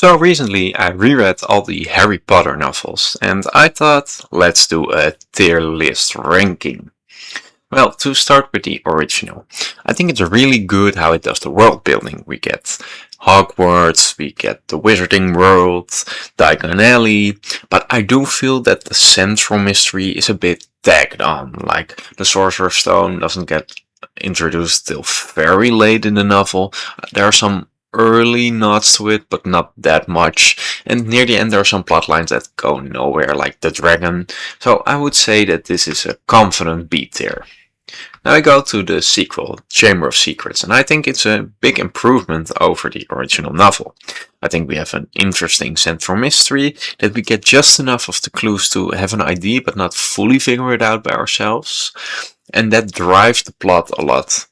So recently I reread all the Harry Potter novels and I thought, let's do a tier list ranking. Well, to start with the original, I think it's really good how it does the world building. We get Hogwarts, we get the Wizarding World, Diagon Alley, but I do feel that the central mystery is a bit tagged on, like the Sorcerer's Stone doesn't get introduced till very late in the novel. There are some early nods to it, but not that much. And near the end, there are some plot lines that go nowhere, like the dragon. So I would say that this is a confident beat there. Now I go to the sequel, Chamber of Secrets, and I think it's a big improvement over the original novel. I think we have an interesting central mystery, that we get just enough of the clues to have an idea but not fully figure it out by ourselves. And that drives the plot a lot.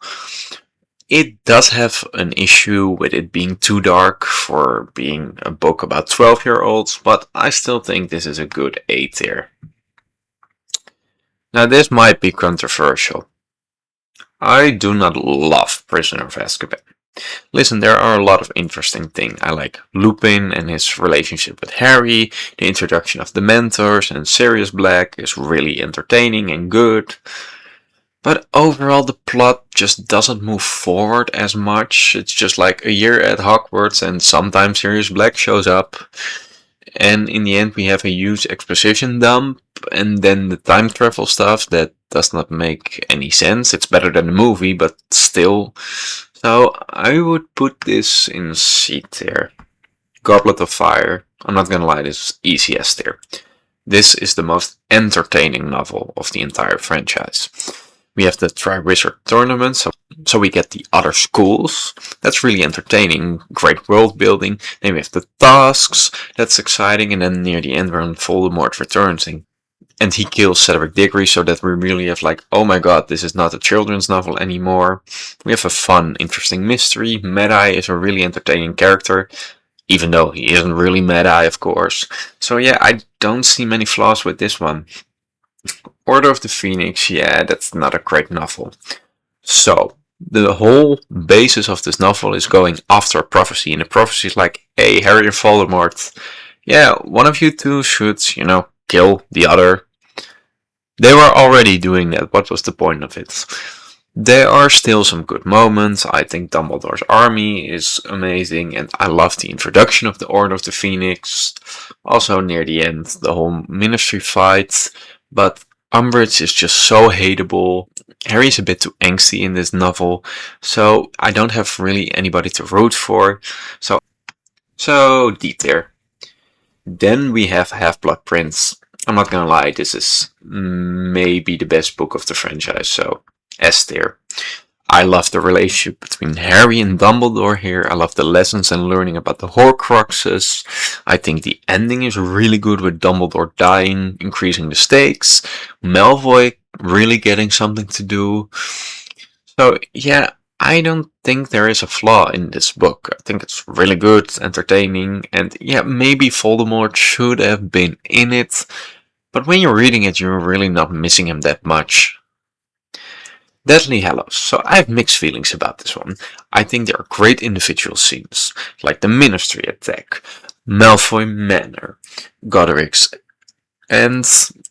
It does have an issue with it being too dark for being a book about 12-year-olds, but I still think this is a good A tier. Now this might be controversial. I do not love Prisoner of Azkaban. Listen, there are a lot of interesting things. I like Lupin and his relationship with Harry, the introduction of the mentors, and Sirius Black is really entertaining and good. But overall the plot just doesn't move forward as much. It's just like a year at Hogwarts and sometimes Sirius Black shows up. And in the end we have a huge exposition dump and then the time travel stuff that does not make any sense. It's better than the movie, but still. So I would put this in C tier. Goblet of Fire. I'm not gonna lie, this is easy S tier. This is the most entertaining novel of the entire franchise. We have the Triwizard Tournament, so we get the other schools. That's really entertaining, great world building. Then we have the tasks, that's exciting, and then near the end when Voldemort returns and he kills Cedric Diggory, so that we really have like, oh my god, this is not a children's novel anymore. We have a fun, interesting mystery. Mad-Eye is a really entertaining character, even though he isn't really Mad-Eye, of course. So yeah, I don't see many flaws with this one. Order of the Phoenix, yeah, that's not a great novel. So, the whole basis of this novel is going after a prophecy, and the prophecy is like, hey, Harry and Voldemort, yeah, one of you two should, kill the other. They were already doing that, what was the point of it? There are still some good moments. I think Dumbledore's army is amazing, and I love the introduction of the Order of the Phoenix. Also near the end, the whole ministry fight, but Umbridge is just so hateable. Harry's a bit too angsty in this novel, so I don't have really anybody to root for. So D tier. Then we have Half-Blood Prince. I'm not gonna lie, this is maybe the best book of the franchise, so S tier. I love the relationship between Harry and Dumbledore here. I love the lessons and learning about the Horcruxes. I think the ending is really good with Dumbledore dying, increasing the stakes. Malfoy really getting something to do. So yeah, I don't think there is a flaw in this book. I think it's really good, entertaining, and yeah, maybe Voldemort should have been in it. But when you're reading it, you're really not missing him that much. Deathly Hallows. So I have mixed feelings about this one. I think there are great individual scenes, like the Ministry attack, Malfoy Manor, Godric's, and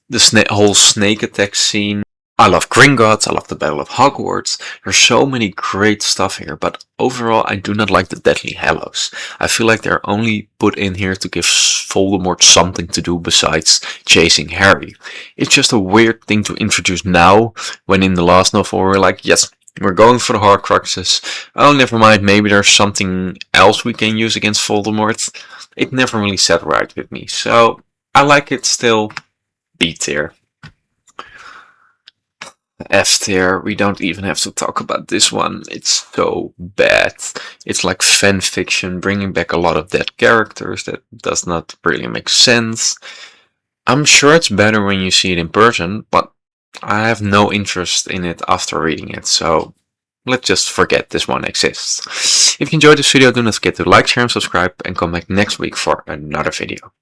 the whole snake attack scene. I love Gringotts, I love the Battle of Hogwarts. There's so many great stuff here, but overall I do not like the Deathly Hallows. I feel like they're only put in here to give Voldemort something to do besides chasing Harry. It's just a weird thing to introduce now, when in the last novel we're like, yes, we're going for the Horcruxes. Oh, never mind, maybe there's something else we can use against Voldemort. It never really sat right with me, so I like it still. B tier. F tier, we don't even have to talk about this one. It's so bad. It's like fan fiction, bringing back a lot of dead characters that does not really make sense. I'm sure it's better when you see it in person, but I have no interest in it after reading it, so let's just forget this one exists. If you enjoyed this video, do not forget to like, share and subscribe, and come back next week for another video.